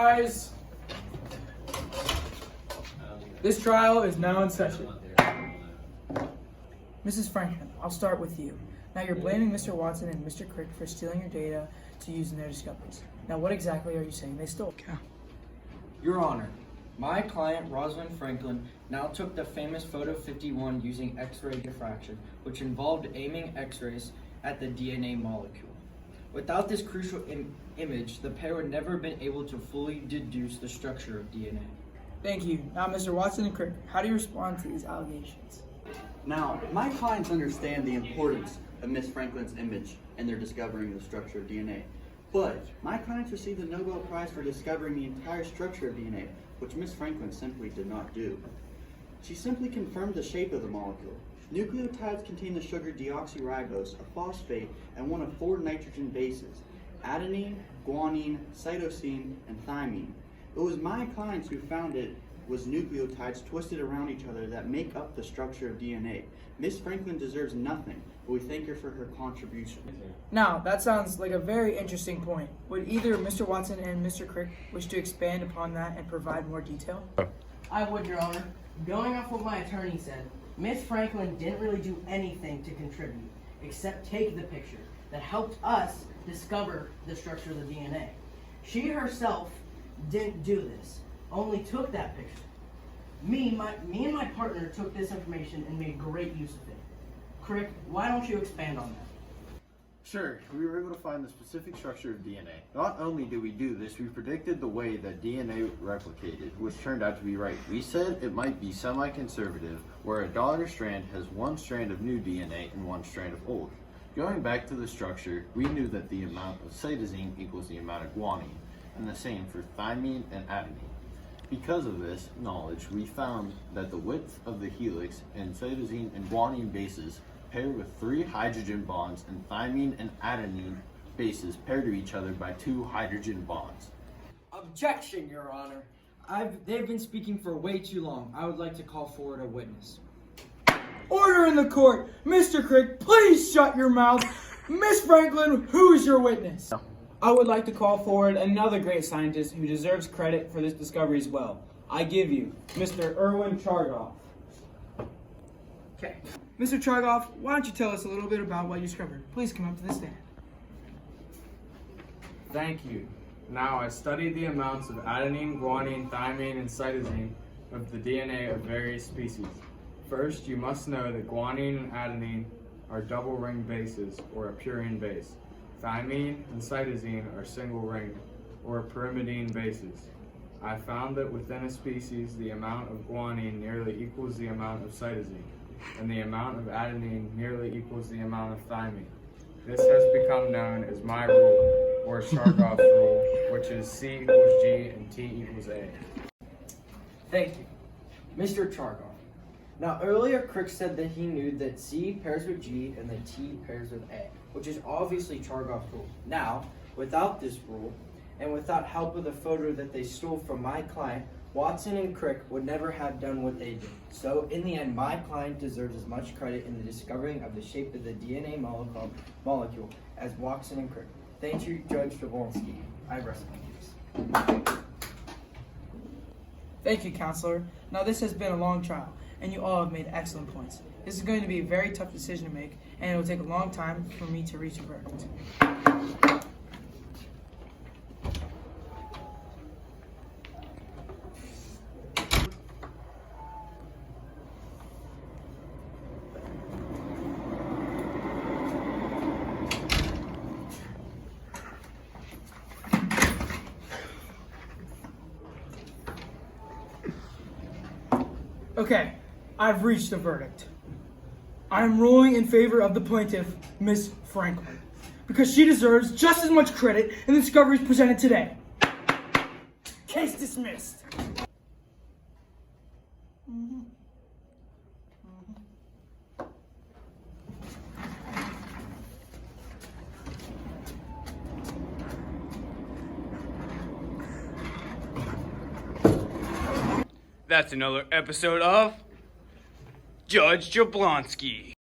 rise. This trial is now in session. Mrs. Franklin, I'll start with you. Now you're blaming Mr. Watson and Mr. Crick for stealing your data to use in their discoveries. Now what exactly are you saying they stole? Your Honor, my client, Rosalind Franklin, now took the famous Photo 51 using X-ray diffraction, which involved aiming X-rays at the DNA molecule. Without this crucial image, the pair would never have been able to fully deduce the structure of DNA. Thank you. Now Mr. Watson and Crick, how do you respond to these allegations? Now, my clients understand the importance of Miss Franklin's image in their discovering the structure of DNA. But my clients received the Nobel Prize for discovering the entire structure of DNA, which Miss Franklin simply did not do. She simply confirmed the shape of the molecule. Nucleotides contain the sugar deoxyribose, a phosphate, and one of 4 nitrogen bases: adenine, guanine, cytosine, and thymine. It was my clients who found it was nucleotides twisted around each other that make up the structure of DNA. Miss Franklin deserves nothing, but we thank her for her contribution. Now, that sounds like a very interesting point. Would either Mr. Watson and Mr. Crick wish to expand upon that and provide more detail? I would, Your Honor. Going off what my attorney said, Miss Franklin didn't really do anything to contribute, except take the picture that helped us discover the structure of the DNA. She herself didn't do this, only took that picture. Me and my partner took this information and made great use of it. Crick, why don't you expand on that? Sure, we were able to find the specific structure of DNA. Not only did we do this, we predicted the way that DNA replicated, which turned out to be right. We said it might be semi-conservative, where a daughter strand has 1 strand of new DNA and 1 strand of old. Going back to the structure, we knew that the amount of cytosine equals the amount of guanine, and the same for thymine and adenine. Because of this knowledge, we found that the width of the helix and cytosine and guanine bases pair with 3 hydrogen bonds, and thymine and adenine bases pair to each other by 2 hydrogen bonds. Objection, Your Honor. They've been speaking for way too long. I would like to call forward a witness. Order in the court! Mr. Crick, please shut your mouth! Miss Franklin, who is your witness? I would like to call forward another great scientist who deserves credit for this discovery as well. I give you Mr. Erwin Chargoff. Okay. Mr. Chargoff, why don't you tell us a little bit about what you discovered? Please come up to the stand. Thank you. Now I studied the amounts of adenine, guanine, thymine, and cytosine of the DNA of various species. First, you must know that guanine and adenine are double ring bases, or a purine base. Thymine and cytosine are single ring, or pyrimidine bases. I found that within a species, the amount of guanine nearly equals the amount of cytosine, and the amount of adenine nearly equals the amount of thymine. This has become known as my rule, or Chargoff's rule, which is C equals G and T equals A. Thank you. Mr. Chargoff. Now, earlier Crick said that he knew that C pairs with G and that T pairs with A, which is obviously Chargoff's rule. Now, without this rule, and without help of the photo that they stole from my client, Watson and Crick would never have done what they did. So, in the end, my client deserves as much credit in the discovering of the shape of the DNA molecule as Watson and Crick. Thank you, Judge Jablonkski. I rest my case. Thank you, counselor. Now this has been a long trial, and you all have made excellent points. This is going to be a very tough decision to make, and it will take a long time for me to reach a verdict. Okay, I've reached a verdict. I am ruling in favor of the plaintiff, Miss Franklin, because she deserves just as much credit in the discoveries presented today. Case dismissed. That's another episode of Judge Jablonkski.